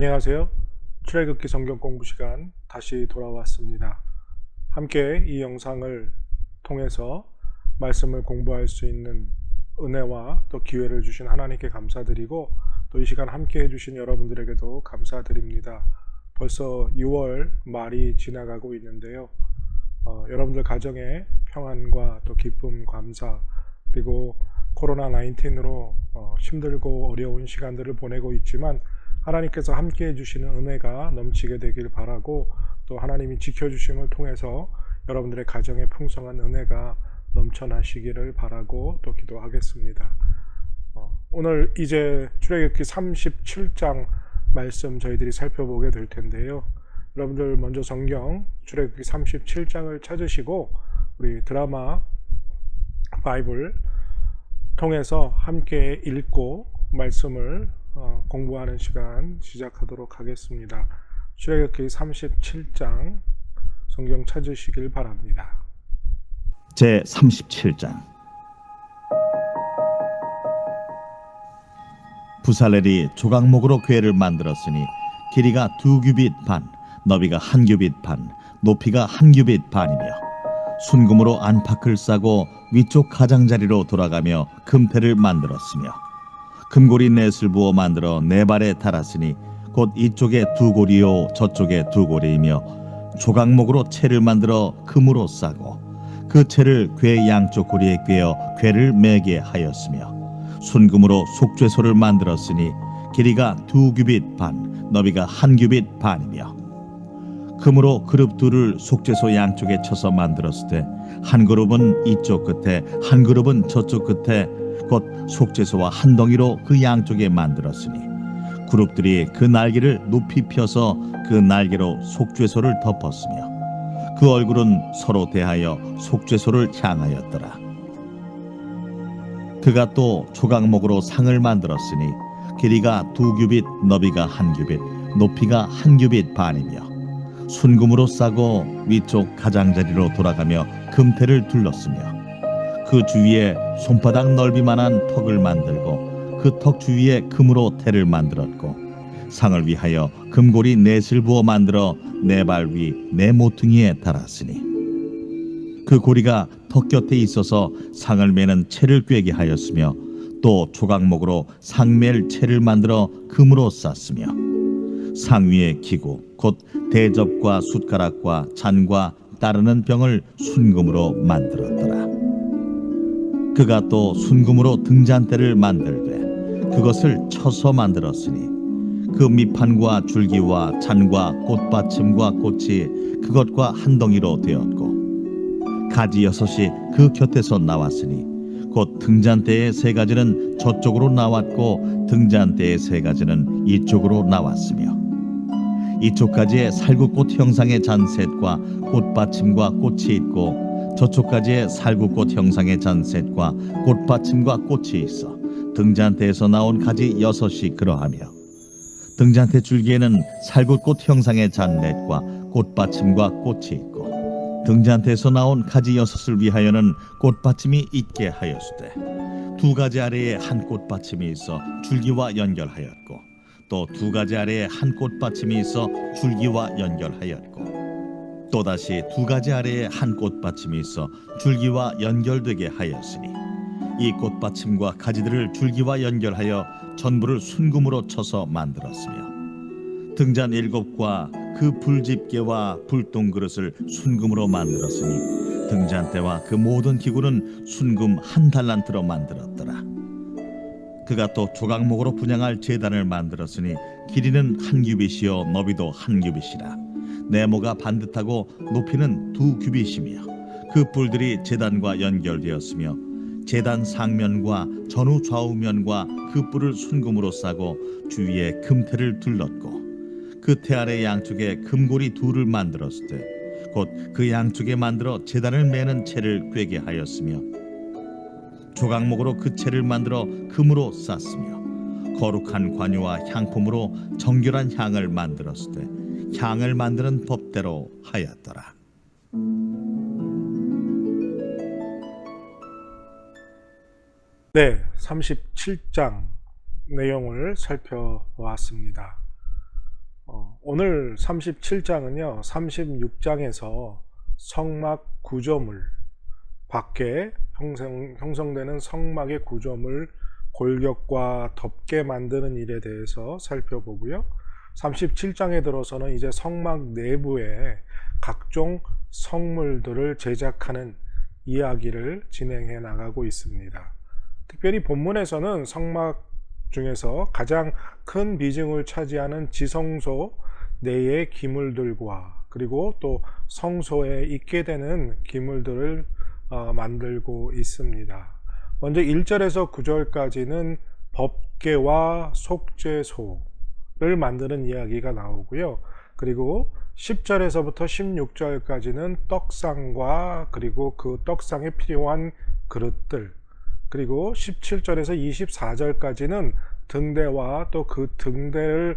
안녕하세요. 출애굽기 성경 공부 시간 다시 돌아왔습니다. 함께 이 영상을 통해서 말씀을 공부할 수 있는 은혜와 또 기회를 주신 하나님께 감사드리고, 또 이 시간 함께 해주신 여러분들에게도 감사드립니다. 벌써 6월 말이 지나가고 있는데요. 여러분들 가정에 평안과 또 기쁨, 감사, 그리고 코로나 19으로 힘들고 어려운 시간들을 보내고 있지만 하나님께서 함께 해주시는 은혜가 넘치게 되길 바라고, 또 하나님이 지켜주심을 통해서 여러분들의 가정에 풍성한 은혜가 넘쳐나시기를 바라고 또 기도하겠습니다. 오늘 이제 출애굽기 37장 말씀 저희들이 살펴보게 될 텐데요. 여러분들 먼저 성경 출애굽기 37장을 찾으시고 우리 드라마 바이블 통해서 함께 읽고 말씀을 공부하는 시간 시작하도록 하겠습니다. 출애굽기 37장 성경 찾으시길 바랍니다. 제 37장. 부살렐이 조각목으로 궤를 만들었으니 길이가 2규빗 반, 너비가 1규빗 반, 높이가 1규빗 반이며 순금으로 안팎을 싸고 위쪽 가장자리로 돌아가며 금태를 만들었으며 금고리 넷을 부어 만들어 네 발에 달았으니 곧 이쪽에 2고리요 저쪽에 2고리이며 조각목으로 채를 만들어 금으로 싸고 그 채를 궤 양쪽 고리에 꿰어 궤를 매게 하였으며 순금으로 속죄소를 만들었으니 길이가 2규빗 반, 너비가 1규빗 반이며 금으로 그룹 둘을 속죄소 양쪽에 쳐서 만들었을 때 한 그룹은 이쪽 끝에 한 그룹은 저쪽 끝에 곧 속죄소와 한 덩이로 그 양쪽에 만들었으니 그룹들이 그 날개를 높이 펴서 그 날개로 속죄소를 덮었으며 그 얼굴은 서로 대하여 속죄소를 향하였더라. 그가 또 조각목으로 상을 만들었으니 길이가 2규빗, 너비가 1규빗, 높이가 1규빗 반이며 순금으로 싸고 위쪽 가장자리로 돌아가며 금태를 둘렀으며 그 주위에 손바닥 넓이만한 턱을 만들고 그 턱 주위에 금으로 태를 만들었고 상을 위하여 금고리 넷을 부어 만들어 네 발 위 네 모퉁이에 달았으니 그 고리가 턱 곁에 있어서 상을 매는 채를 꿰게 하였으며 또 조각목으로 상맬 채를 만들어 금으로 쌌으며 상 위에 기구 곧 대접과 숟가락과 잔과 따르는 병을 순금으로 만들었더라. 그가 또 순금으로 등잔대를 만들되 그것을 쳐서 만들었으니 그 밑판과 줄기와 잔과 꽃받침과 꽃이 그것과 한 덩이로 되었고 가지 6이 그 곁에서 나왔으니 곧 등잔대의 3가지는 저쪽으로 나왔고 등잔대의 3가지는 이쪽으로 나왔으며 이쪽 가지에 살구꽃 형상의 잔셋과 꽃받침과 꽃이 있고 저쪽 가지에 살구꽃 형상의 잔셋과 꽃받침과 꽃이 있어 등잔대에서 나온 가지 6이 그러하며 등잔대 줄기에는 살구꽃 형상의 잔넷과 꽃받침과 꽃이 있고 등잔대에서 나온 가지 6을 위하여는 꽃받침이 있게 하였으되 2가지 아래에 한 꽃받침이 있어 줄기와 연결하였고 또 2가지 아래에 한 꽃받침이 있어 줄기와 연결하였고 또다시 2가지 아래에 한 꽃받침이 있어 줄기와 연결되게 하였으니 이 꽃받침과 가지들을 줄기와 연결하여 전부를 순금으로 쳐서 만들었으며 등잔 7과 그 불집게와 불똥그릇을 순금으로 만들었으니 등잔대와 그 모든 기구는 순금 1달란트로 만들었더라. 그가 또 조각목으로 분향할 제단을 만들었으니 길이는 1규빗이요 너비도 1규빗이라 네모가 반듯하고 높이는 2규빗이며 그 뿔들이 제단과 연결되었으며 제단 상면과 전후 좌우면과 그 뿔을 순금으로 싸고 주위에 금태를 둘렀고 그 태 아래 양쪽에 금고리 2를 만들었을 때 곧 그 양쪽에 만들어 제단을 매는 채를 꿰게 하였으며 조각목으로 그 채를 만들어 금으로 쌌으며 거룩한 관유와 향품으로 정결한 향을 만들었을 때 향을 만드는 법대로 하였더라. 네, 37장 내용을 살펴보았습니다. 오늘 37장은요, 36장에서 성막 구조물, 밖에 형성되는 성막의 구조물 골격과 덮게 만드는 일에 대해서 살펴보고요. 37장에 들어서는 이제 성막 내부에 각종 성물들을 제작하는 이야기를 진행해 나가고 있습니다. 특별히 본문에서는 성막 중에서 가장 큰 비중을 차지하는 지성소 내의 기물들과 그리고 또 성소에 있게 되는 기물들을 만들고 있습니다. 먼저 1절에서 9절까지는 법궤와 속죄소를 만드는 이야기가 나오고요. 그리고 10절에서부터 16절까지는 떡상과 그리고 그 떡상에 필요한 그릇들, 그리고 17절에서 24절까지는 등대와 또 그 등대에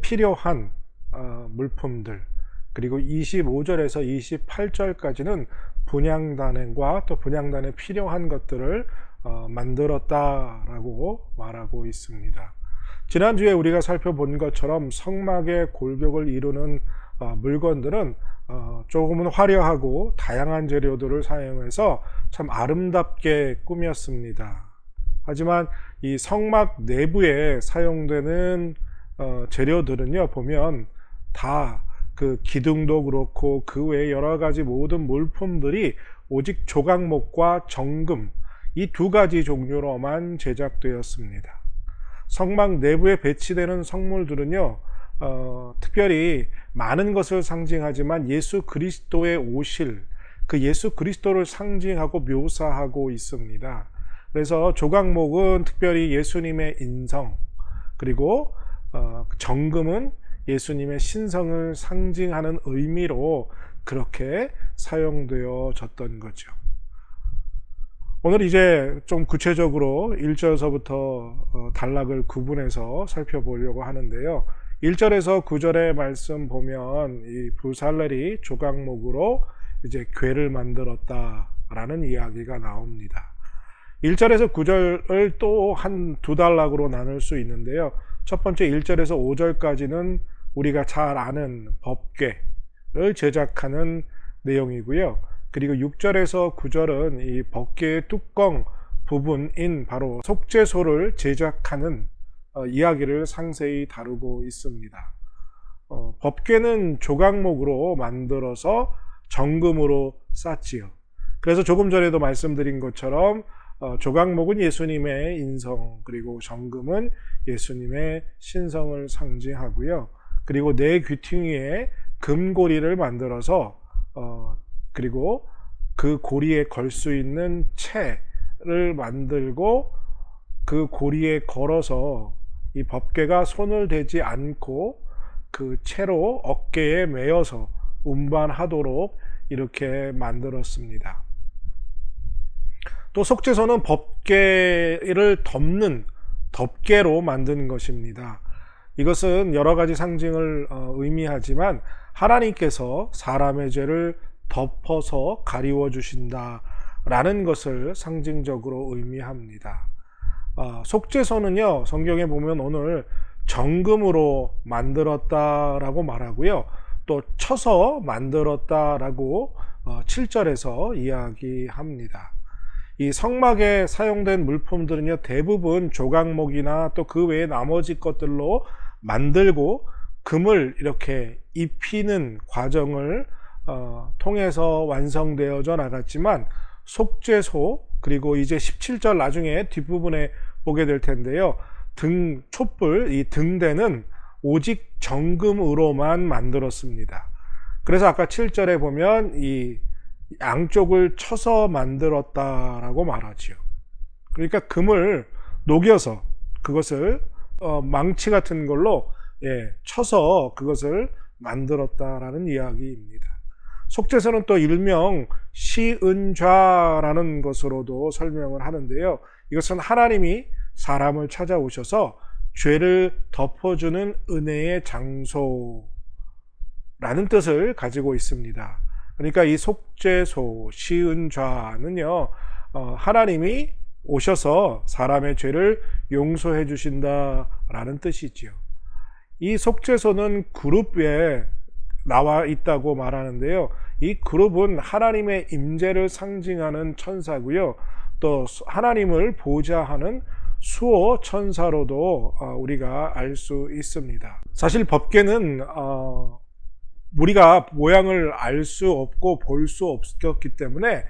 필요한 물품들, 그리고 25절에서 28절까지는 분향단과 또 분향단에 필요한 것들을 만들었다라고 말하고 있습니다. 지난주에 우리가 살펴본 것처럼 성막의 골격을 이루는 물건들은 조금은 화려하고 다양한 재료들을 사용해서 참 아름답게 꾸몄습니다. 하지만 이 성막 내부에 사용되는 재료들은요, 보면 다 그 기둥도 그렇고 그 외에 여러 가지 모든 물품들이 오직 조각목과 정금, 이 두 가지 종류로만 제작되었습니다. 성막 내부에 배치되는 성물들은요, 특별히 많은 것을 상징하지만 예수 그리스도의 오실, 그 예수 그리스도를 상징하고 묘사하고 있습니다. 그래서 조각목은 특별히 예수님의 인성, 그리고 정금은 예수님의 신성을 상징하는 의미로 그렇게 사용되어졌던 거죠. 오늘 이제 좀 구체적으로 1절서부터 단락을 구분해서 살펴보려고 하는데요. 1절에서 9절의 말씀 보면 이 부살렐이 조각목으로 이제 궤를 만들었다라는 이야기가 나옵니다. 1절에서 9절을 또 한 두 단락으로 나눌 수 있는데요. 첫 번째 1절에서 5절까지는 우리가 잘 아는 법궤를 제작하는 내용이고요. 그리고 6절에서 9절은 이 법궤의 뚜껑 부분인 바로 속죄소를 제작하는 이야기를 상세히 다루고 있습니다. 법궤는 조각목으로 만들어서 정금으로 쌌지요. 그래서 조금 전에도 말씀드린 것처럼 조각목은 예수님의 인성, 그리고 정금은 예수님의 신성을 상징하고요. 그리고 네 귀퉁이에 금고리를 만들어서 그리고 그 고리에 걸 수 있는 채를 만들고 그 고리에 걸어서 이 법궤가 손을 대지 않고 그 채로 어깨에 매어서 운반하도록 이렇게 만들었습니다. 또 속죄소는 법궤를 덮는 덮개로 만든 것입니다. 이것은 여러 가지 상징을 의미하지만 하나님께서 사람의 죄를 덮어서 가리워 주신다라는 것을 상징적으로 의미합니다. 속죄소는요, 성경에 보면 오늘 정금으로 만들었다라고 말하고요, 또 쳐서 만들었다라고 7절에서 이야기합니다. 이 성막에 사용된 물품들은요, 대부분 조각목이나 또 그 외의 나머지 것들로 만들고 금을 이렇게 입히는 과정을 통해서 완성되어져 나갔지만, 속죄소, 그리고 이제 17절 나중에 뒷부분에 보게 될 텐데요, 촛불, 이 등대는 오직 정금으로만 만들었습니다. 그래서 아까 7절에 보면 이 양쪽을 쳐서 만들었다라고 말하지요. 그러니까 금을 녹여서 그것을 망치 같은 걸로 쳐서 그것을 만들었다라는 이야기입니다. 속죄소는 또 일명 시은좌라는 것으로도 설명을 하는데요. 이것은 하나님이 사람을 찾아오셔서 죄를 덮어주는 은혜의 장소라는 뜻을 가지고 있습니다. 그러니까 이 속죄소, 시은좌는요, 하나님이 오셔서 사람의 죄를 용서해 주신다라는 뜻이지요. 이 속죄소는 그룹에 나와 있다고 말하는데요. 이 그룹은 하나님의 임재를 상징하는 천사고요. 또 하나님을 보좌하는 수호 천사로도 우리가 알 수 있습니다. 사실 법궤는 우리가 모양을 알 수 없고 볼 수 없었기 때문에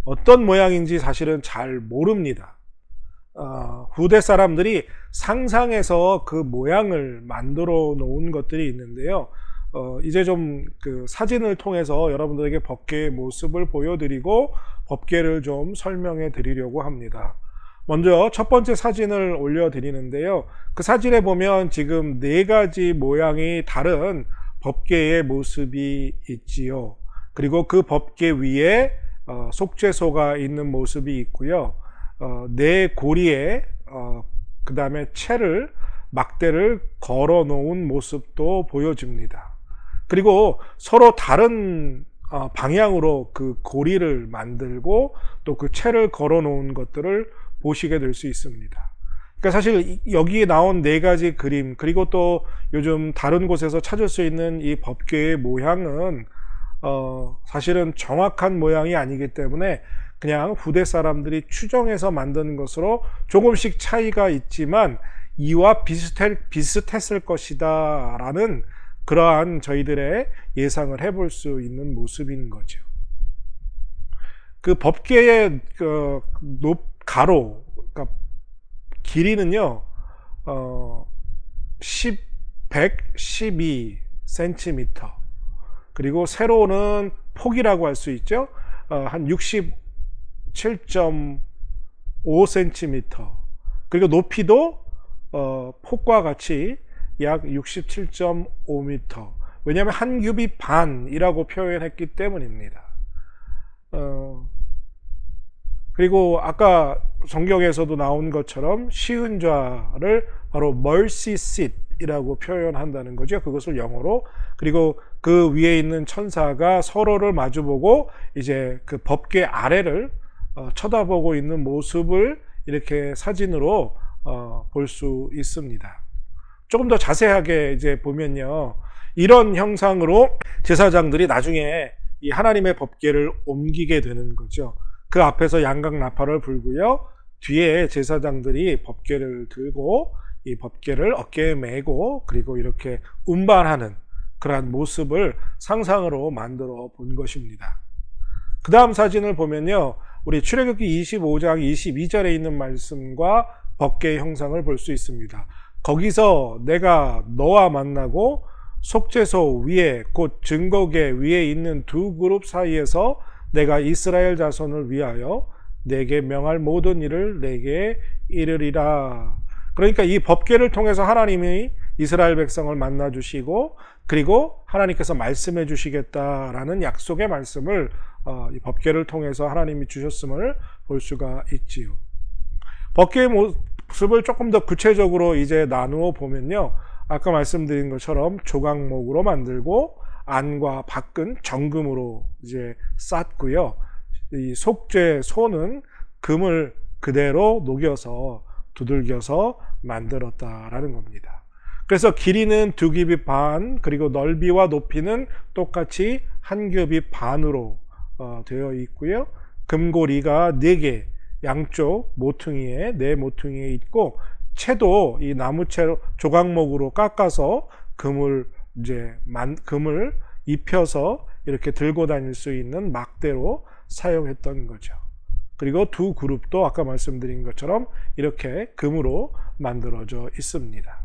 어떤 모양인지 사실은 잘 모릅니다. 후대 사람들이 상상해서 그 모양을 만들어 놓은 것들이 있는데요. 이제 좀 그 사진을 통해서 여러분들에게 법궤의 모습을 보여드리고 법궤를 좀 설명해 드리려고 합니다. 먼저 첫 번째 사진을 올려드리는데요. 그 사진에 보면 지금 4가지 모양이 다른 법궤의 모습이 있지요. 그리고 그 법궤 위에 속죄소가 있는 모습이 있고요. 4고리에 그 다음에 막대를 걸어 놓은 모습도 보여집니다. 그리고 서로 다른 방향으로 그 고리를 만들고 또 그 채를 걸어 놓은 것들을 보시게 될 수 있습니다. 그러니까 사실 여기에 나온 4가지 그림, 그리고 또 요즘 다른 곳에서 찾을 수 있는 이 법궤의 모양은 사실은 정확한 모양이 아니기 때문에 그냥 후대 사람들이 추정해서 만든 것으로 조금씩 차이가 있지만 이와 비슷했을 것이다 라는 그러한 저희들의 예상을 해볼 수 있는 모습인 거죠. 그 법궤의 가로, 그러니까 길이는요, 112cm. 그리고 세로는 폭이라고 할 수 있죠. 한 67.5cm. 그리고 높이도 폭과 같이 약 67.5m. 왜냐하면 한 규빗 반이라고 표현했기 때문입니다. 그리고 아까 성경에서도 나온 것처럼 시은좌를 바로 mercy seat이라고 표현한다는 거죠. 그것을 영어로. 그리고 그 위에 있는 천사가 서로를 마주보고 이제 그 법궤 아래를 쳐다보고 있는 모습을 이렇게 사진으로 볼 수 있습니다. 조금 더 자세하게 이제 보면요, 이런 형상으로 제사장들이 나중에 이 하나님의 법궤를 옮기게 되는 거죠. 그 앞에서 양각 나팔을 불고요, 뒤에 제사장들이 법궤를 들고 이 법궤를 어깨에 메고 그리고 이렇게 운반하는 그러한 모습을 상상으로 만들어 본 것입니다. 그 다음 사진을 보면요, 우리 출애굽기 25장 22절에 있는 말씀과 법궤의 형상을 볼 수 있습니다. 거기서 내가 너와 만나고 속죄소 위에 곧 증거궤 위에 있는 두 그룹 사이에서 내가 이스라엘 자손을 위하여 내게 명할 모든 일을 내게 이르리라. 그러니까 이 법궤를 통해서 하나님이 이스라엘 백성을 만나 주시고 그리고 하나님께서 말씀해 주시겠다라는 약속의 말씀을 이 법궤를 통해서 하나님이 주셨음을 볼 수가 있지요. 법궤의 모습을 조금 더 구체적으로 이제 나누어 보면요, 아까 말씀드린 것처럼 조각목으로 만들고 안과 밖은 정금으로 이제 쌌고요. 이 속죄소는 금을 그대로 녹여서 두들겨서 만들었다라는 겁니다. 그래서 길이는 2규빗 반, 그리고 넓이와 높이는 똑같이 1규빗 반으로 되어 있고요. 금고리가 4개, 양쪽 모퉁이에 4모퉁이에 있고, 채도 이 나무채로 조각목으로 깎아서 금을 입혀서 이렇게 들고 다닐 수 있는 막대로 사용했던 거죠. 그리고 두 그룹도 아까 말씀드린 것처럼 이렇게 금으로 만들어져 있습니다.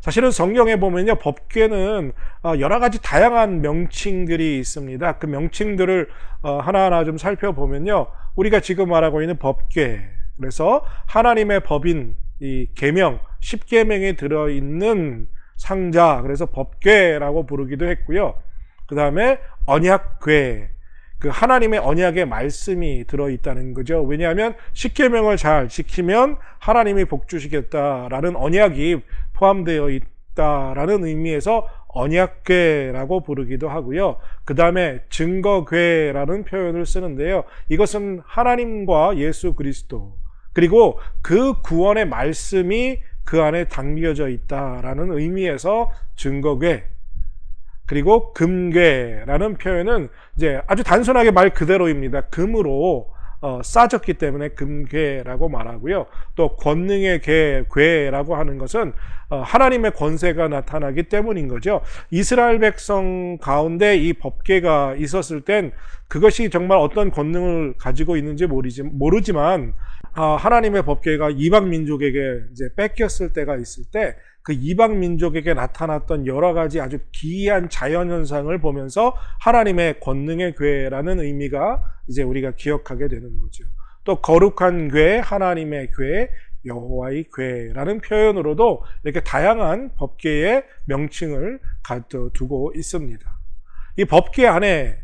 사실은 성경에 보면요, 법궤는 여러 가지 다양한 명칭들이 있습니다. 그 명칭들을 하나하나 좀 살펴보면요, 우리가 지금 말하고 있는 법궤, 그래서 하나님의 법인 이 계명, 10계명에 들어있는 상자, 그래서 법궤라고 부르기도 했고요. 그 다음에 언약궤, 그 하나님의 언약의 말씀이 들어있다는 거죠. 왜냐하면 10계명을 잘 지키면 하나님이 복 주시겠다라는 언약이 포함되어 있다라는 의미에서 언약궤라고 부르기도 하고요. 그 다음에 증거궤라는 표현을 쓰는데요, 이것은 하나님과 예수 그리스도, 그리고 그 구원의 말씀이 그 안에 담겨져 있다라는 의미에서 증거궤, 그리고 금괴라는 표현은 이제 아주 단순하게 말 그대로입니다. 금으로 싸졌기 때문에 금괴라고 말하고요. 또 권능의 괴라고 하는 것은 하나님의 권세가 나타나기 때문인 거죠. 이스라엘 백성 가운데 이 법궤가 있었을 땐 그것이 정말 어떤 권능을 가지고 있는지 모르지만 하나님의 법궤가 이방 민족에게 이제 뺏겼을 때가 있을 때 그 이방 민족에게 나타났던 여러 가지 아주 기이한 자연 현상을 보면서 하나님의 권능의 궤라는 의미가 이제 우리가 기억하게 되는 거죠. 또 거룩한 궤, 하나님의 궤, 여호와의 궤라는 표현으로도 이렇게 다양한 법궤의 명칭을 가두고 있습니다. 이 법궤 안에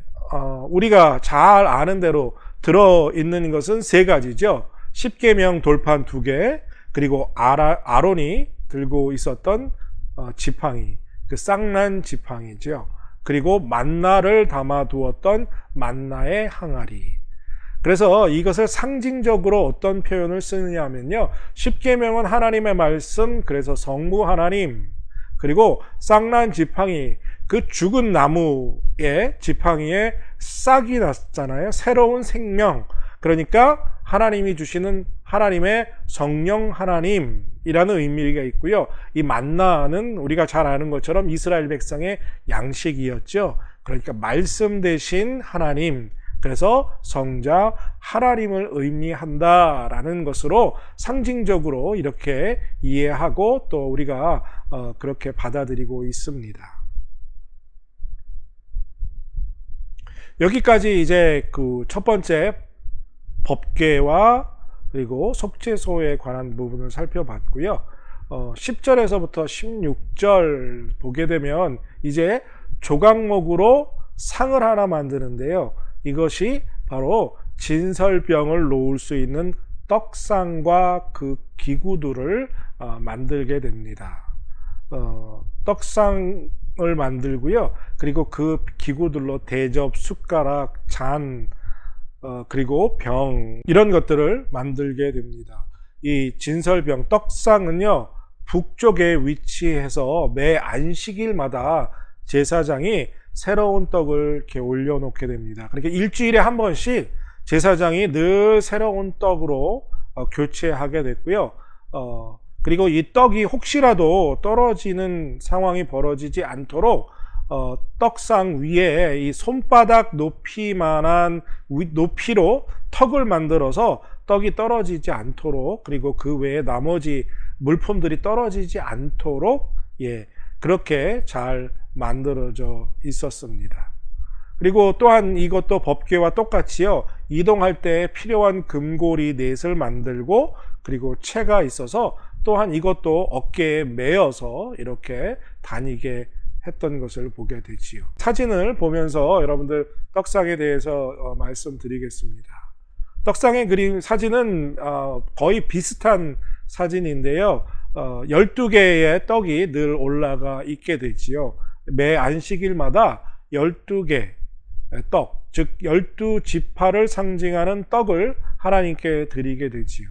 우리가 잘 아는 대로 들어있는 것은 세 가지죠. 십계명 돌판 2개, 그리고 아론이 들고 있었던 지팡이, 그 쌍난 지팡이죠. 그리고 만나를 담아두었던 만나의 항아리. 그래서 이것을 상징적으로 어떤 표현을 쓰느냐면요, 십계명은 하나님의 말씀, 그래서 성부 하나님, 그리고 쌍난 지팡이, 그 죽은 나무의 지팡이에 싹이 났잖아요. 새로운 생명. 그러니까 하나님이 주시는 하나님의 성령 하나님이라는 의미가 있고요. 이 만나는 우리가 잘 아는 것처럼 이스라엘 백성의 양식이었죠. 그러니까 말씀 대신 하나님, 그래서 성자 하나님을 의미한다라는 것으로 상징적으로 이렇게 이해하고 또 우리가 그렇게 받아들이고 있습니다. 여기까지 이제 그 첫 번째 법궤와 그리고 속죄소에 관한 부분을 살펴봤고요. 10절에서부터 16절 보게 되면 이제 조각목으로 상을 하나 만드는데요. 이것이 바로 진설병을 놓을 수 있는 떡상과 그 기구들을 만들게 됩니다. 떡상을 만들고요. 그리고 그 기구들로 대접, 숟가락, 잔, 그리고 병, 이런 것들을 만들게 됩니다. 이 진설병, 떡상은요, 북쪽에 위치해서 매 안식일마다 제사장이 새로운 떡을 이렇게 올려놓게 됩니다. 그러니까 일주일에 한 번씩 제사장이 늘 새로운 떡으로 교체하게 됐고요. 그리고 이 떡이 혹시라도 떨어지는 상황이 벌어지지 않도록 떡상 위에 이 손바닥 높이만한 높이로 턱을 만들어서 떡이 떨어지지 않도록, 그리고 그 외에 나머지 물품들이 떨어지지 않도록 그렇게 잘 만들어져 있었습니다. 그리고 또한 이것도 법궤와 똑같이요, 이동할 때 필요한 금고리 넷을 만들고, 그리고 채가 있어서 또한 이것도 어깨에 매어서 이렇게 다니게 했던 것을 보게 되지요. 사진을 보면서 여러분들 떡상에 대해서 말씀드리겠습니다. 떡상의 그림 사진은 거의 비슷한 사진인데요. 12개의 떡이 늘 올라가 있게 되지요. 매 안식일마다 12개 떡, 즉 12지파를 상징하는 떡을 하나님께 드리게 되지요.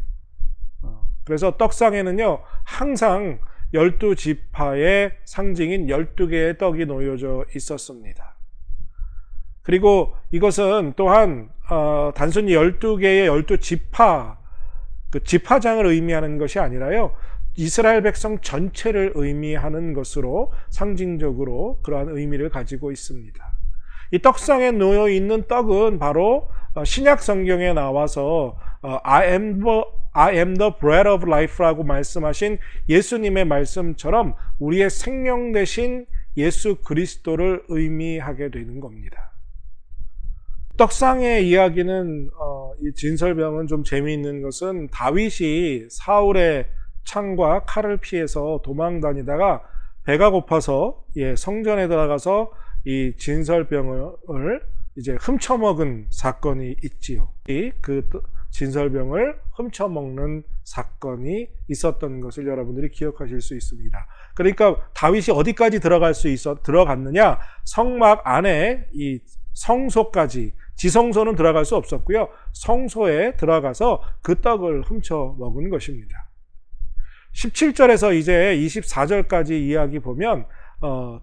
그래서 떡상에는요, 항상 12지파의 상징인 12개의 떡이 놓여져 있었습니다. 그리고 이것은 또한 단순히 12개의 12지파, 그 지파장을 의미하는 것이 아니라요, 이스라엘 백성 전체를 의미하는 것으로 상징적으로 그러한 의미를 가지고 있습니다. 이 떡상에 놓여 있는 떡은 바로 신약 성경에 나와서 I am the bread of life라고 말씀하신 예수님의 말씀처럼 우리의 생명 되신 예수 그리스도를 의미하게 되는 겁니다. 떡상의 이야기는 이 진설병은 좀 재미있는 것은 다윗이 사울의 창과 칼을 피해서 도망 다니다가 배가 고파서 성전에 들어가서 이 진설병을 이제 훔쳐먹은 사건이 있지요. 그 진설병을 훔쳐먹는 사건이 있었던 것을 여러분들이 기억하실 수 있습니다. 그러니까 다윗이 어디까지 들어갔느냐? 성막 안에 이 성소까지, 지성소는 들어갈 수 없었고요. 성소에 들어가서 그 떡을 훔쳐 먹은 것입니다. 17절에서 이제 24절까지 이야기 보면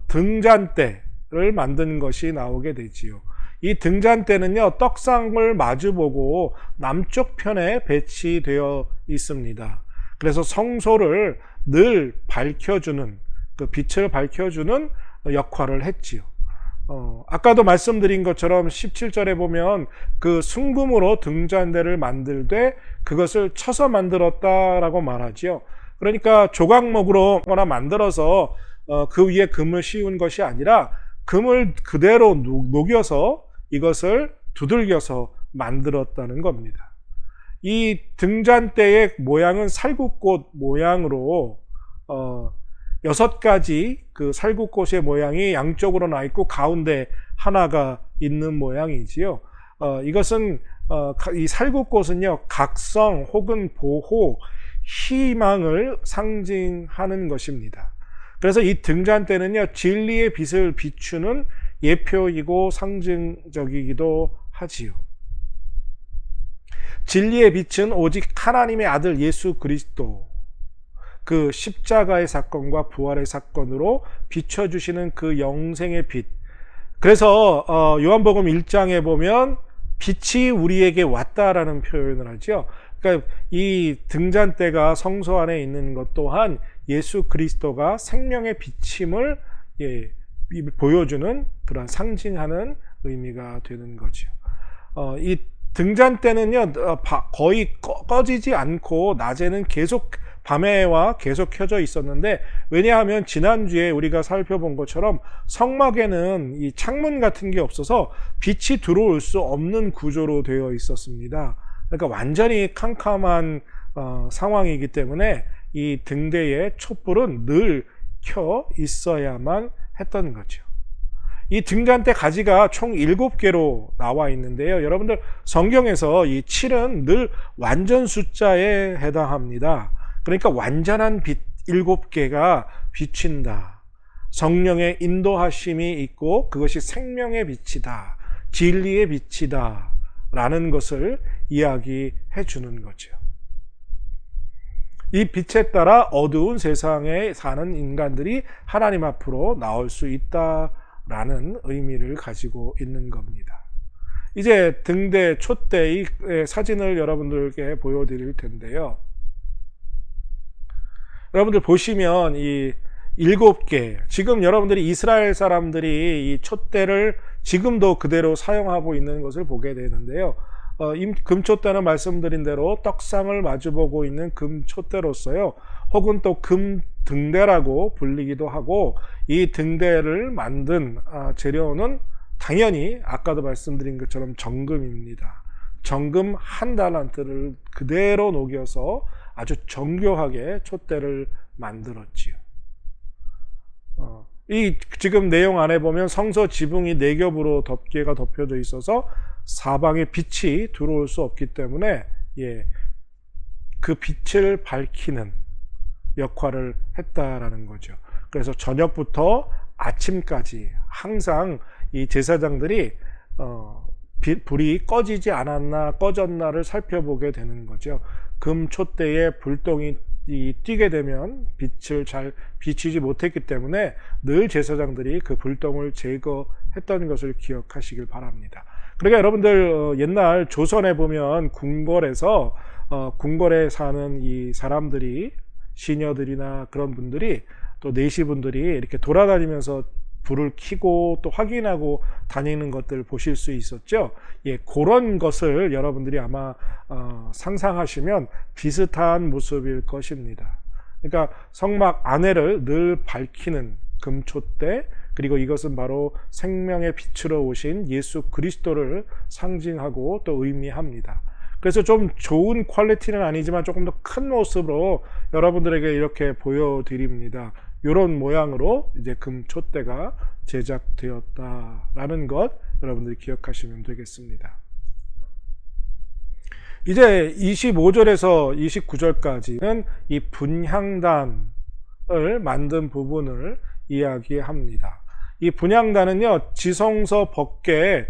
등잔대를 만든 것이 나오게 되지요. 이 등잔대는요, 떡상을 마주보고 남쪽 편에 배치되어 있습니다. 그래서 성소를 늘 밝혀주는, 그 빛을 밝혀주는 역할을 했지요. 아까도 말씀드린 것처럼 17절에 보면 그 순금으로 등잔대를 만들되 그것을 쳐서 만들었다라고 말하지요. 그러니까 조각목으로 거나 만들어서 그 위에 금을 씌운 것이 아니라 금을 그대로 녹여서 이것을 두들겨서 만들었다는 겁니다. 이 등잔대의 모양은 살구꽃 모양으로 6가지 그 살구꽃의 모양이 양쪽으로 나 있고 가운데 하나가 있는 모양이지요. 이것은 이 살구꽃은요, 각성 혹은 보호, 희망을 상징하는 것입니다. 그래서 이 등잔대는요, 진리의 빛을 비추는 예표이고 상징적이기도 하지요. 진리의 빛은 오직 하나님의 아들 예수 그리스도, 그 십자가의 사건과 부활의 사건으로 비춰주시는 그 영생의 빛. 그래서 요한복음 1장에 보면 빛이 우리에게 왔다라는 표현을 하죠. 그러니까 이 등잔대가 성소 안에 있는 것 또한 예수 그리스도가 생명의 빛임을 보여주는 그런 상징하는 의미가 되는 거죠. 이 등잔대는요, 거의 꺼지지 않고 낮에는 계속 밤에와 계속 켜져 있었는데, 왜냐하면 지난주에 우리가 살펴본 것처럼 성막에는 이 창문 같은 게 없어서 빛이 들어올 수 없는 구조로 되어 있었습니다. 그러니까 완전히 캄캄한 상황이기 때문에 이 등대의 촛불은 늘 켜 있어야만 했던 거죠. 이 등잔대 가지가 총 7개로 나와 있는데요. 여러분들 성경에서 이 7은 늘 완전 숫자에 해당합니다. 그러니까 완전한 빛 7개가 비친다. 성령의 인도하심이 있고 그것이 생명의 빛이다. 진리의 빛이다. 라는 것을 이야기해 주는 거죠. 이 빛에 따라 어두운 세상에 사는 인간들이 하나님 앞으로 나올 수 있다라는 의미를 가지고 있는 겁니다. 이제 등대, 촛대의 사진을 여러분들께 보여드릴 텐데요. 여러분들 보시면 이 7개, 지금 여러분들이 이스라엘 사람들이 이 촛대를 지금도 그대로 사용하고 있는 것을 보게 되는데요. 금촛대는 말씀드린 대로 떡상을 마주보고 있는 금촛대로서요, 혹은 또 금등대라고 불리기도 하고, 이 등대를 만든 재료는 당연히 아까도 말씀드린 것처럼 정금입니다. 정금 1달란트를 그대로 녹여서 아주 정교하게 촛대를 만들었지요. 이 지금 내용 안에 보면 성소 지붕이 4겹으로 덮개가 덮여져 있어서 사방에 빛이 들어올 수 없기 때문에 그 빛을 밝히는 역할을 했다라는 거죠. 그래서 저녁부터 아침까지 항상 이 제사장들이 불이 꺼지지 않았나 꺼졌나를 살펴보게 되는 거죠. 금촛대에 불똥이 띄게 되면 빛을 잘 비치지 못했기 때문에 늘 제사장들이 그 불똥을 제거했던 것을 기억하시길 바랍니다. 그러니까 여러분들 옛날 조선에 보면 궁궐에서 궁궐에 사는 이 사람들이, 시녀들이나 그런 분들이, 또 내시분들이 이렇게 돌아다니면서 불을 켜고 또 확인하고 다니는 것들 보실 수 있었죠. 그런 것을 여러분들이 아마 상상하시면 비슷한 모습일 것입니다. 그러니까 성막 안에를 늘 밝히는 금촛대, 그리고 이것은 바로 생명의 빛으로 오신 예수 그리스도를 상징하고 또 의미합니다. 그래서 좀 좋은 퀄리티는 아니지만 조금 더 큰 모습으로 여러분들에게 이렇게 보여드립니다. 이런 모양으로 이제 금촛대가 제작되었다라는 것 여러분들이 기억하시면 되겠습니다. 이제 25절에서 29절까지는 이 분향단을 만든 부분을 이야기합니다. 이 분향단은요, 지성소 법궤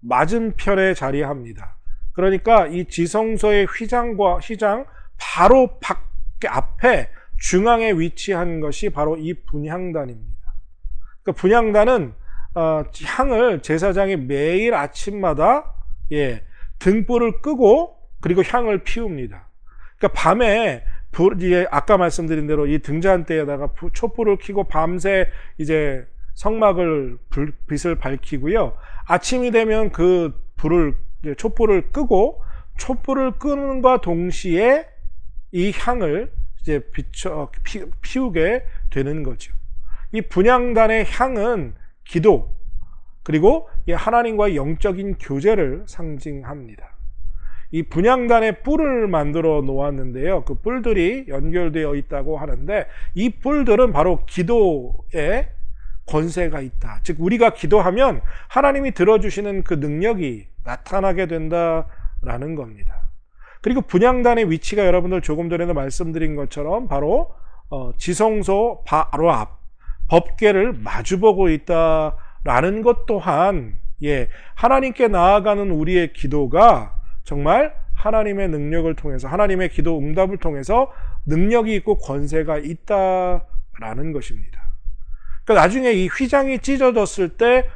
맞은편에 자리합니다. 그러니까 이 지성소의 휘장 바로 앞에 중앙에 위치한 것이 바로 이 분향단입니다. 그 분향단은 향을 제사장이 매일 아침마다 등불을 끄고 그리고 향을 피웁니다. 그러니까 밤에 아까 말씀드린 대로 이 등잔대에다가 촛불을 켜고 밤새 이제 성막을 빛을 밝히고요. 아침이 되면 그 촛불을 끄고 촛불을 끄는과 동시에 이 향을 이제 피우게 되는 거죠. 이 분향단의 향은 기도 그리고 하나님과의 영적인 교제를 상징합니다. 이 분향단의 뿔을 만들어 놓았는데요. 그 뿔들이 연결되어 있다고 하는데 이 뿔들은 바로 기도에 권세가 있다. 즉 우리가 기도하면 하나님이 들어주시는 그 능력이 나타나게 된다라는 겁니다. 그리고 분향단의 위치가 여러분들 조금 전에도 말씀드린 것처럼 바로 지성소 바로 앞 법궤를 마주보고 있다라는 것 또한 하나님께 나아가는 우리의 기도가 정말 하나님의 능력을 통해서 하나님의 기도 응답을 통해서 능력이 있고 권세가 있다라는 것입니다. 그러니까 나중에 이 휘장이 찢어졌을 때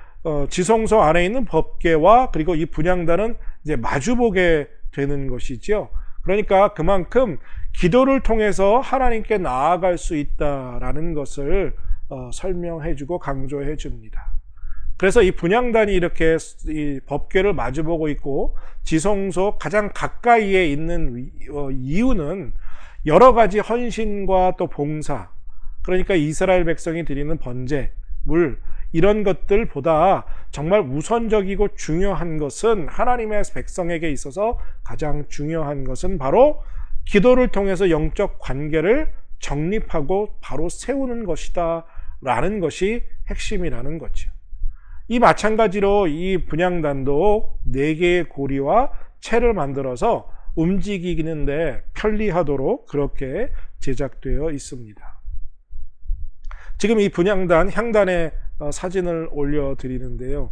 지성소 안에 있는 법궤와 그리고 이 분향단은 이제 마주보게 되는 것이죠. 그러니까 그만큼 기도를 통해서 하나님께 나아갈 수 있다라는 것을 설명해주고 강조해줍니다. 그래서 이 분향단이 이렇게 이 법궤를 마주보고 있고 지성소 가장 가까이에 있는 이유는 여러 가지 헌신과 또 봉사, 그러니까 이스라엘 백성이 드리는 번제, 물 이런 것들보다 정말 우선적이고 중요한 것은 하나님의 백성에게 있어서 가장 중요한 것은 바로 기도를 통해서 영적 관계를 정립하고 바로 세우는 것이다 라는 것이 핵심이라는 거죠. 이 마찬가지로 이 분향단도 4개의 고리와 채를 만들어서 움직이는데 편리하도록 그렇게 제작되어 있습니다. 지금 이 분향단, 향단의 사진을 올려드리는데요.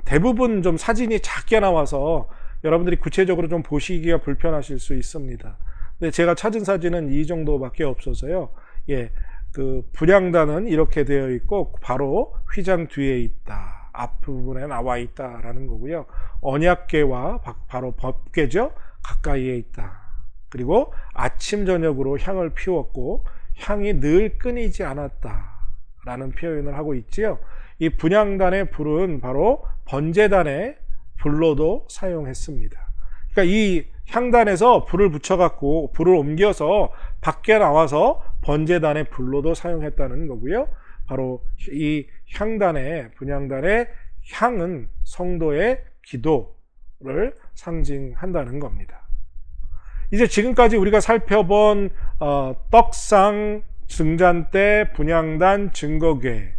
대부분 좀 사진이 작게 나와서 여러분들이 구체적으로 좀 보시기가 불편하실 수 있습니다. 근데 제가 찾은 사진은 이 정도밖에 없어서요. 그 분향단은 이렇게 되어 있고 바로 휘장 뒤에 있다. 앞부분에 나와 있다라는 거고요. 언약궤와 바로 법궤죠. 가까이에 있다. 그리고 아침 저녁으로 향을 피웠고 향이 늘 끊이지 않았다라는 표현을 하고 있지요. 이 분향단의 불은 바로 번제단의 불로도 사용했습니다. 그러니까 이 향단에서 불을 붙여갖고 불을 옮겨서 밖에 나와서 번제단의 불로도 사용했다는 거고요. 바로 이 향단의 분향단의 향은 성도의 기도를 상징한다는 겁니다. 이제 지금까지 우리가 살펴본 떡상, 등잔대, 분향단, 증거궤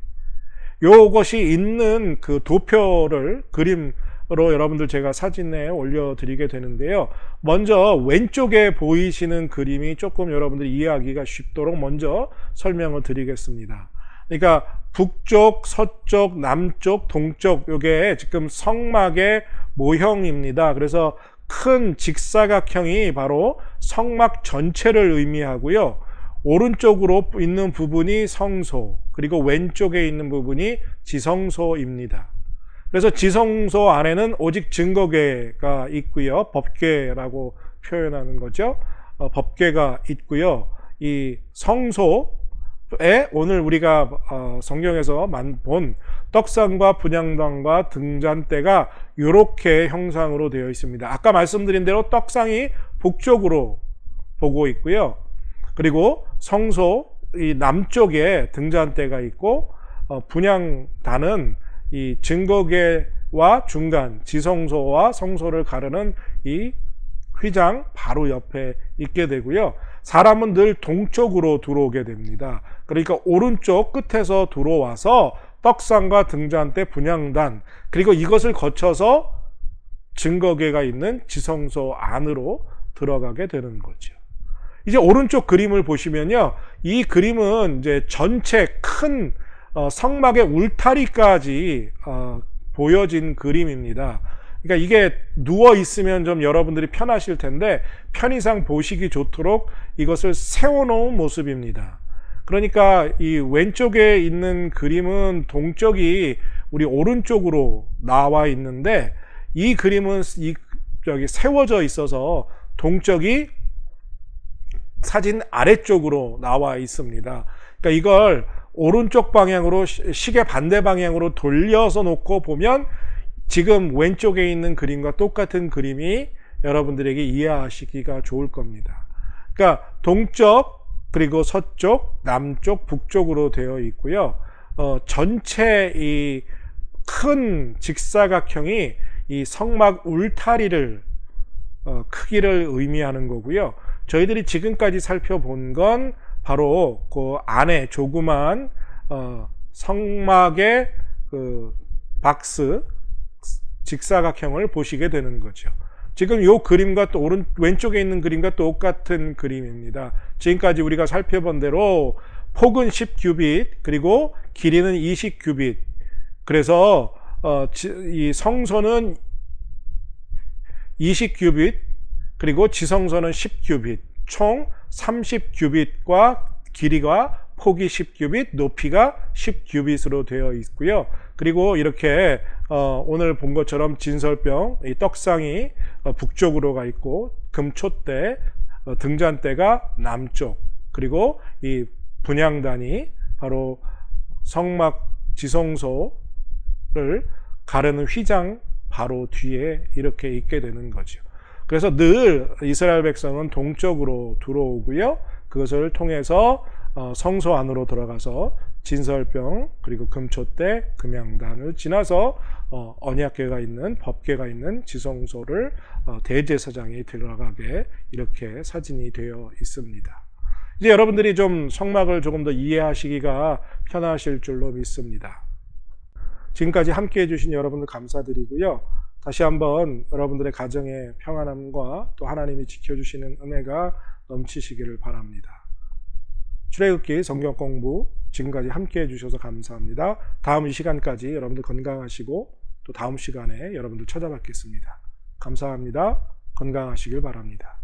요것이 있는 그 도표를 그림으로 여러분들 제가 사진에 올려드리게 되는데요. 먼저 왼쪽에 보이시는 그림이 조금 여러분들이 이해하기가 쉽도록 먼저 설명을 드리겠습니다. 그러니까 북쪽, 서쪽, 남쪽, 동쪽 요게 지금 성막의 모형입니다. 그래서 큰 직사각형이 바로 성막 전체를 의미하고요. 오른쪽으로 있는 부분이 성소, 그리고 왼쪽에 있는 부분이 지성소입니다. 그래서 지성소 안에는 오직 증거궤가 있고요. 법궤라고 표현하는 거죠. 법궤가 있고요. 이 성소에 오늘 우리가 성경에서 본 떡상과 분향단과 등잔대가 이렇게 형상으로 되어 있습니다. 아까 말씀드린 대로 떡상이 북쪽으로 보고 있고요. 그리고 성소 이 남쪽에 등잔대가 있고 분향단은 이 증거궤와 중간 지성소와 성소를 가르는 이 휘장 바로 옆에 있게 되고요. 사람은 늘 동쪽으로 들어오게 됩니다. 그러니까 오른쪽 끝에서 들어와서 떡상과 등잔대, 분향단, 그리고 이것을 거쳐서 증거궤가 있는 지성소 안으로 들어가게 되는 거죠. 이제 오른쪽 그림을 보시면요. 이 그림은 이제 전체 큰 성막의 울타리까지 보여진 그림입니다. 그러니까 이게 누워 있으면 좀 여러분들이 편하실 텐데 편의상 보시기 좋도록 이것을 세워놓은 모습입니다. 그러니까 이 왼쪽에 있는 그림은 동쪽이 우리 오른쪽으로 나와 있는데 이 그림은 여기 세워져 있어서 동쪽이 사진 아래쪽으로 나와 있습니다. 그러니까 이걸 오른쪽 방향으로 시계 반대 방향으로 돌려서 놓고 보면 지금 왼쪽에 있는 그림과 똑같은 그림이 여러분들에게 이해하시기가 좋을 겁니다. 그러니까 동쪽 그리고 서쪽, 남쪽, 북쪽으로 되어 있고요. 전체 이 큰 직사각형이 이 성막 울타리를 크기를 의미하는 거고요. 저희들이 지금까지 살펴본 건 바로 그 안에 조그만 성막의 그 박스 직사각형을 보시게 되는 거죠. 지금 이 그림과 또 왼쪽에 있는 그림과 똑같은 그림입니다. 지금까지 우리가 살펴본 대로 폭은 10규빗 그리고 길이는 20규빗. 그래서 이 성소는 20규빗 그리고 지성소는 10규빗 총 30규빗과 길이가 폭이 10규빗 높이가 10규빗으로 되어 있고요. 그리고 이렇게 오늘 본 것처럼 진설병 이 떡상이 북쪽으로 가 있고 금촛대 등잔대가 남쪽 그리고 이 분향단이 바로 성막 지성소를 가르는 휘장 바로 뒤에 이렇게 있게 되는 거죠. 그래서 늘 이스라엘 백성은 동쪽으로 들어오고요. 그것을 통해서 성소 안으로 들어가서 진설병 그리고 금촛대 금향단을 지나서 언약궤가 있는 법궤가 있는 지성소를 대제사장이 들어가게 이렇게 사진이 되어 있습니다. 이제 여러분들이 좀 성막을 조금 더 이해하시기가 편하실 줄로 믿습니다. 지금까지 함께 해주신 여러분들 감사드리고요. 다시 한번 여러분들의 가정의 평안함과 또 하나님이 지켜주시는 은혜가 넘치시기를 바랍니다. 출애굽기 성경 공부 지금까지 함께 해주셔서 감사합니다. 다음 이 시간까지 여러분들 건강하시고 또 다음 시간에 여러분들 찾아뵙겠습니다. 감사합니다. 건강하시길 바랍니다.